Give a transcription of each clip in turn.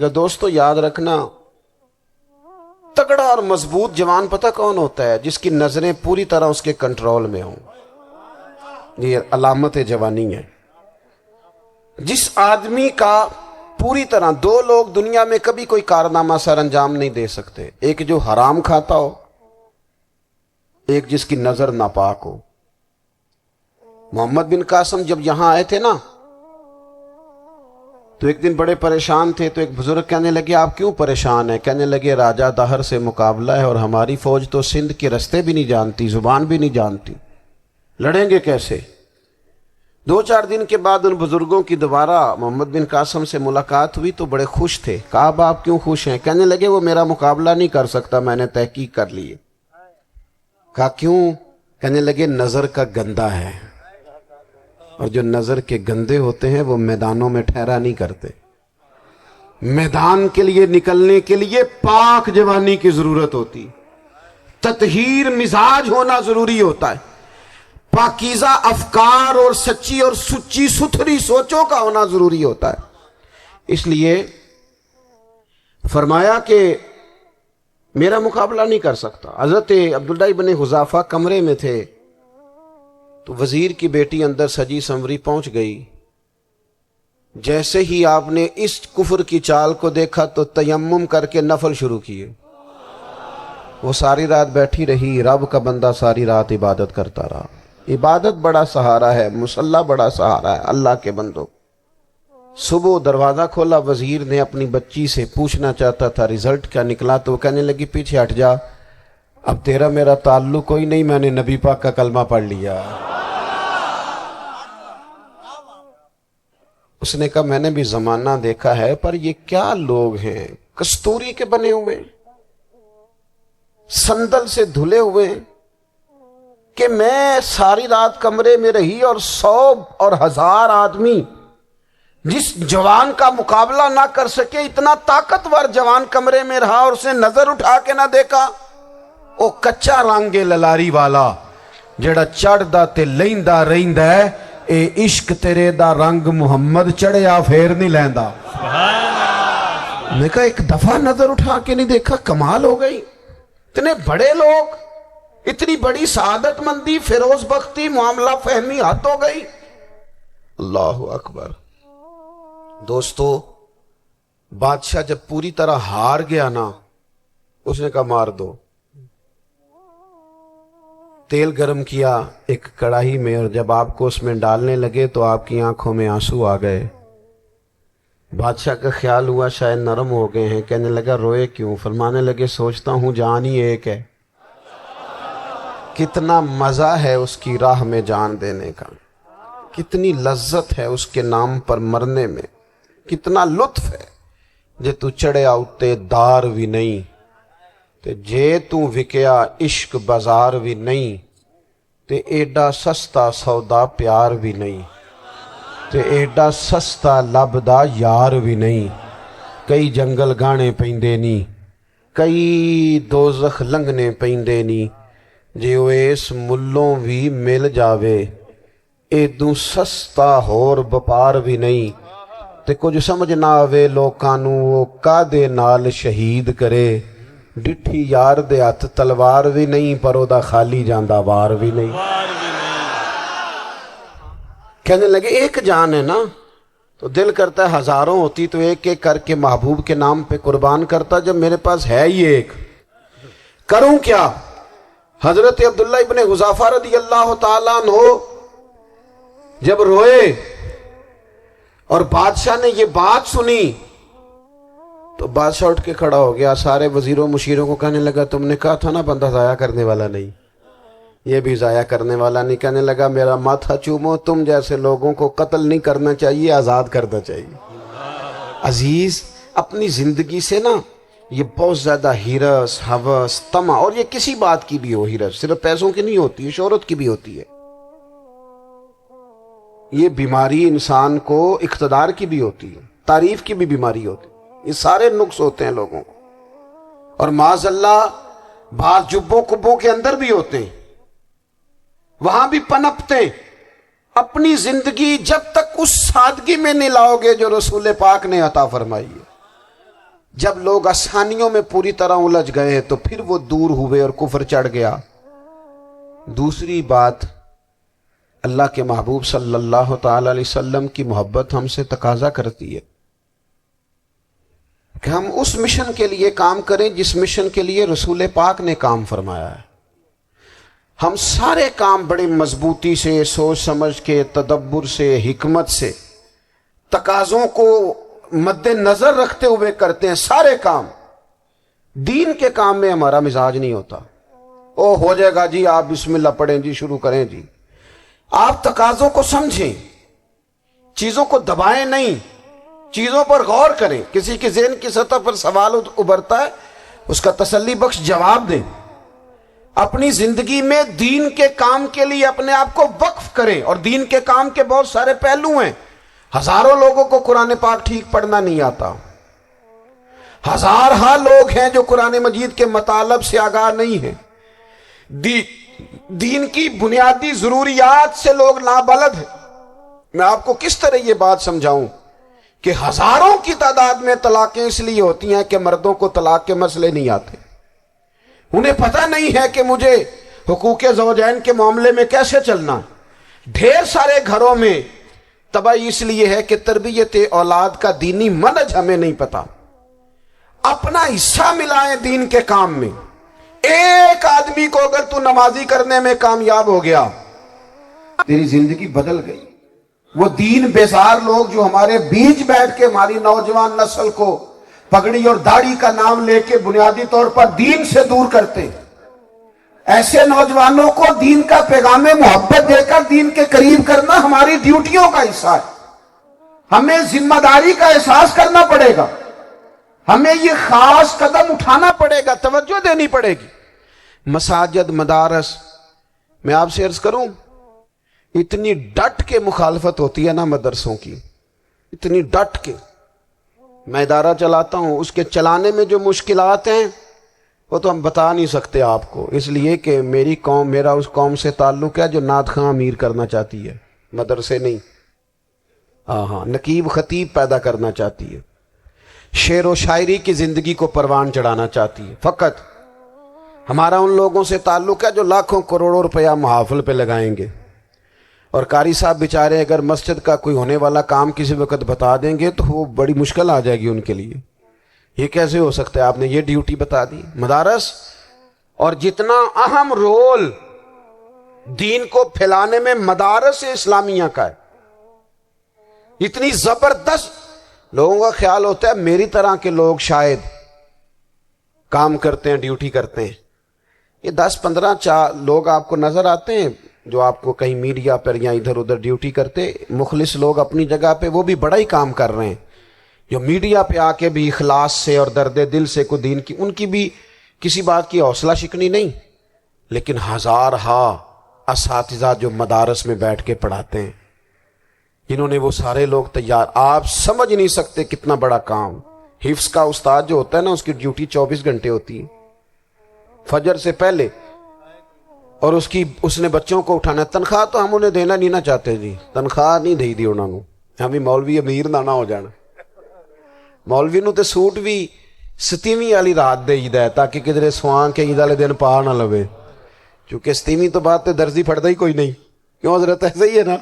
دوستو یاد رکھنا، تگڑا اور مضبوط جوان پتہ کون ہوتا ہے؟ جس کی نظریں پوری طرح اس کے کنٹرول میں ہوں۔ یہ علامت جوانی ہے۔ جس آدمی کا پوری طرح، دو لوگ دنیا میں کبھی کوئی کارنامہ سر انجام نہیں دے سکتے، ایک جو حرام کھاتا ہو، ایک جس کی نظر ناپاک ہو۔ محمد بن قاسم جب یہاں آئے تھے نا، تو ایک دن بڑے پریشان تھے، تو ایک بزرگ کہنے لگے آپ کیوں پریشان ہیں؟ کہنے لگے راجہ دہر سے مقابلہ ہے اور ہماری فوج تو سندھ کے رستے بھی نہیں جانتی، زبان بھی نہیں جانتی، لڑیں گے کیسے؟ دو چار دن کے بعد ان بزرگوں کی دوبارہ محمد بن قاسم سے ملاقات ہوئی تو بڑے خوش تھے۔ کہا اب آپ کیوں خوش ہیں؟ کہنے لگے وہ میرا مقابلہ نہیں کر سکتا، میں نے تحقیق کر لی ہے۔ کہا کیوں؟ کہنے لگے نظر کا گندا ہے، اور جو نظر کے گندے ہوتے ہیں وہ میدانوں میں ٹھہرا نہیں کرتے۔ میدان کے لیے نکلنے کے لیے پاک جوانی کی ضرورت ہوتی، تطہیر مزاج ہونا ضروری ہوتا ہے، پاکیزہ افکار اور سچی اور سچی ستھری سوچوں کا ہونا ضروری ہوتا ہے۔ اس لیے فرمایا کہ میرا مقابلہ نہیں کر سکتا۔ حضرت عبداللہ ابن حذافہ کمرے میں تھے، تو وزیر کی بیٹی اندر سجی سنوری پہنچ گئی۔ جیسے ہی آپ نے اس کفر کی چال کو دیکھا تو تیمم کر کے نفل شروع کیے۔ وہ ساری رات بیٹھی رہی، رب کا بندہ ساری رات عبادت کرتا رہا۔ عبادت بڑا سہارا ہے، مصلی بڑا سہارا ہے اللہ کے بندوں۔ صبح دروازہ کھولا، وزیر نے اپنی بچی سے پوچھنا چاہتا تھا رزلٹ کیا نکلا، تو وہ کہنے لگی پیچھے ہٹ جا، اب تیرا میرا تعلق کوئی نہیں، میں نے نبی پاک کا کلمہ پڑھ لیا۔ اس نے کہا میں نے بھی زمانہ دیکھا ہے، پر یہ کیا لوگ ہیں، کستوری کے بنے ہوئے، سندل سے دھلے ہوئے، کہ میں ساری رات کمرے میں رہی اور 100 اور 1000 آدمی جس جوان کا مقابلہ نہ کر سکے، اتنا طاقتور جوان کمرے میں رہا اور اسے نظر اٹھا کے نہ دیکھا۔ او کچا رنگے للاری والا جڑا چڑھدا تے لیندا رہندا ہے، اے عشق تیرے دا رنگ محمد چڑھیا پھر نہیں لیندا۔ میں کہا ایک دفعہ نظر اٹھا کے نہیں دیکھا، کمال ہو گئی۔ اتنے بڑے لوگ، اتنی بڑی سعادت مندی، فیروز بختی، معاملہ فہمی حد ہو گئی۔ اللہ اکبر۔ دوستو بادشاہ جب پوری طرح ہار گیا نا، اس نے کہا مار دو۔ تیل گرم کیا ایک کڑاہی میں، اور جب آپ کو اس میں ڈالنے لگے تو آپ کی آنکھوں میں آنسو آ گئے۔ بادشاہ کا خیال ہوا شاید نرم ہو گئے ہیں، کہنے لگا روئے کیوں؟ فرمانے لگے سوچتا ہوں جان ہی ایک ہے، کتنا مزہ ہے اس کی راہ میں جان دینے کا، کتنی لذت ہے اس کے نام پر مرنے میں، کتنا لطف ہے۔ جے تو چڑھیا اتے دار بھی نہیں، تے جے تو وکیا عشق بازار بھی نہیں، تے ایڈا سستا سودا پیار بھی نہیں، تے ایڈا سستا لبدا یار بھی نہیں۔ کئی جنگل گانے پیندے نہیں، کئی دوزخ لنگنے پیندے نہیں، جے وہ اس ملوں بھی مل جاوے، ایدوں سستا ہور بپار بھی نہیں۔ تے کچھ سمجھ نہ آوے لوکانوں وہ کادے نال شہید کرے، ڈٹھی یار دے ہاتھ تلوار بھی نہیں، پر او دا خالی جاندہ وار بھی نہیں۔ کہنے لگے ایک جان ہے نا، تو دل کرتا ہے ہزاروں ہوتی تو ایک ایک کر کے محبوب کے نام پہ قربان کرتا، جب میرے پاس ہے ہی ایک، کروں کیا؟ حضرت عبداللہ ابن حذافہ رضی اللہ تعالیٰ عنہ جب روئے اور بادشاہ نے یہ بات سنی، تو بادشاہ اٹھ کے کھڑا ہو گیا، سارے وزیروں مشیروں کو کہنے لگا تم نے کہا تھا نا بندہ ضائع کرنے والا نہیں، یہ بھی ضائع کرنے والا نہیں۔ کہنے لگا میرا ماتھا چومو، تم جیسے لوگوں کو قتل نہیں کرنا چاہیے، آزاد کرنا چاہیے۔ عزیز اپنی زندگی سے نا یہ بہت زیادہ ہرس، ہوس، طمع، اور یہ کسی بات کی بھی ہو، ہرس صرف پیسوں کی نہیں ہوتی ہے، شہرت کی بھی ہوتی ہے، یہ بیماری انسان کو اقتدار کی بھی ہوتی ہے، تعریف کی بھی بیماری ہوتی ہے، یہ سارے نقص ہوتے ہیں لوگوں کو، اور معاذ اللہ بعض جبوں کبوں کے اندر بھی ہوتے ہیں، وہاں بھی پنپتے ہیں۔ اپنی زندگی جب تک اس سادگی میں نہیں لاؤ گے جو رسول پاک نے عطا فرمائی ہے، جب لوگ آسانیوں میں پوری طرح الجھ گئے تو پھر وہ دور ہوئے اور کفر چڑھ گیا۔ دوسری بات، اللہ کے محبوب صلی اللہ تعالی علیہ وسلم کی محبت ہم سے تقاضا کرتی ہے کہ ہم اس مشن کے لیے کام کریں جس مشن کے لیے رسول پاک نے کام فرمایا ہے۔ ہم سارے کام بڑے مضبوطی سے، سوچ سمجھ کے، تدبر سے، حکمت سے، تقاضوں کو مد نظر رکھتے ہوئے کرتے ہیں۔ سارے کام، دین کے کام میں ہمارا مزاج نہیں ہوتا۔ او ہو جائے گا جی، آپ بسم اللہ پڑھیں جی، شروع کریں جی۔ آپ تقاضوں کو سمجھیں، چیزوں کو دبائیں نہیں، چیزوں پر غور کریں۔ کسی کے ذہن کی سطح پر سوال ابھرتا ہے، اس کا تسلی بخش جواب دیں۔ اپنی زندگی میں دین کے کام کے لیے اپنے آپ کو وقف کریں، اور دین کے کام کے بہت سارے پہلو ہیں۔ ہزاروں لوگوں کو قرآن پاک ٹھیک پڑھنا نہیں آتا، ہزارہا لوگ ہیں جو قرآن مجید کے مطالب سے آگاہ نہیں ہیں، دین کی بنیادی ضروریات سے لوگ نابلد ہیں۔ میں آپ کو کس طرح یہ بات سمجھاؤں کہ ہزاروں کی تعداد میں طلاقیں اس لیے ہوتی ہیں کہ مردوں کو طلاق کے مسئلے نہیں آتے، انہیں پتہ نہیں ہے کہ مجھے حقوق زوجین کے معاملے میں کیسے چلنا ہے۔ ڈھیر سارے گھروں میں تباہی اس لیے ہے کہ تربیت اولاد کا دینی منہج ہمیں نہیں پتا۔ اپنا حصہ ملائیں دین کے کام میں۔ ایک آدمی کو اگر تو نمازی کرنے میں کامیاب ہو گیا، تیری زندگی بدل گئی۔ وہ دین بیزار لوگ جو ہمارے بیچ بیٹھ کے ہماری نوجوان نسل کو پگڑی اور داڑھی کا نام لے کے بنیادی طور پر دین سے دور کرتے، ایسے نوجوانوں کو دین کا پیغام محبت دے کر دین کے قریب کرنا ہماری ڈیوٹیوں کا حصہ ہے۔ ہمیں ذمہ داری کا احساس کرنا پڑے گا، ہمیں یہ خاص قدم اٹھانا پڑے گا، توجہ دینی پڑے گی۔ مساجد، مدارس، میں آپ سے عرض کروں، اتنی ڈٹ کے مخالفت ہوتی ہے نا مدرسوں کی، اتنی ڈٹ کے۔ میں ادارہ چلاتا ہوں، اس کے چلانے میں جو مشکلات ہیں وہ تو ہم بتا نہیں سکتے آپ کو، اس لیے کہ میری قوم، میرا اس قوم سے تعلق ہے جو نعت خواں امیر کرنا چاہتی ہے، مدرسے نہیں۔ ہاں، نقیب خطیب پیدا کرنا چاہتی ہے، شعر و شاعری کی زندگی کو پروان چڑھانا چاہتی ہے۔ فقط ہمارا ان لوگوں سے تعلق ہے جو لاکھوں کروڑوں روپیہ محافل پہ لگائیں گے، اور قاری صاحب بیچارے اگر مسجد کا کوئی ہونے والا کام کسی وقت بتا دیں گے تو وہ بڑی مشکل آ جائے گی ان کے لیے۔ یہ کیسے ہو سکتا ہے، آپ نے یہ ڈیوٹی بتا دی؟ مدارس، اور جتنا اہم رول دین کو پھیلانے میں مدارس اسلامیہ کا ہے، اتنی زبردست۔ لوگوں کا خیال ہوتا ہے میری طرح کے لوگ شاید کام کرتے ہیں، ڈیوٹی کرتے ہیں۔ یہ 10-15 لوگ آپ کو نظر آتے ہیں جو آپ کو کہیں میڈیا پر یا ادھر ادھر ڈیوٹی کرتے، مخلص لوگ اپنی جگہ پہ، وہ بھی بڑا ہی کام کر رہے ہیں، جو میڈیا پہ آ کے بھی اخلاص سے اور درد دل سے کو دین کی، ان کی بھی کسی بات کی حوصلہ شکنی نہیں۔ لیکن ہزارہا اساتذہ جو مدارس میں بیٹھ کے پڑھاتے ہیں، جنہوں نے وہ سارے لوگ تیار، آپ سمجھ نہیں سکتے کتنا بڑا کام۔ حفظ کا استاد جو ہوتا ہے نا، اس کی ڈیوٹی 24 گھنٹے ہوتی ہے، فجر سے پہلے، اور اس نے بچوں کو اٹھانا ہے۔ تنخواہ تو ہم انہیں دینا نہیں نہ چاہتے جی، تنخواہ نہیں دی انہوں نے، ہمیں مولوی امیر نہ ہو جانا۔ مولوی نو تے سوٹ بھی 27ویں والی رات دے عید ہے تاکہ کدھر سوان کے عید والے دن پا نہ لوے، چونکہ 27ویں تو بعد تے درزی پھڑتا ہی کوئی نہیں، کیوں حضرت؟ ایسا ہی ہے نا،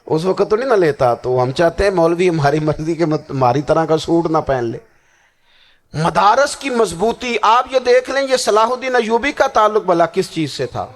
اس وقت تو نہیں نہ لیتا۔ تو ہم چاہتے ہیں مولوی ہماری مرضی کے ہماری طرح کا سوٹ نہ پہن لے۔ مدارس کی مضبوطی، آپ یہ دیکھ لیں، یہ صلاح الدین ایوبی کا تعلق بھلا کس چیز سے تھا؟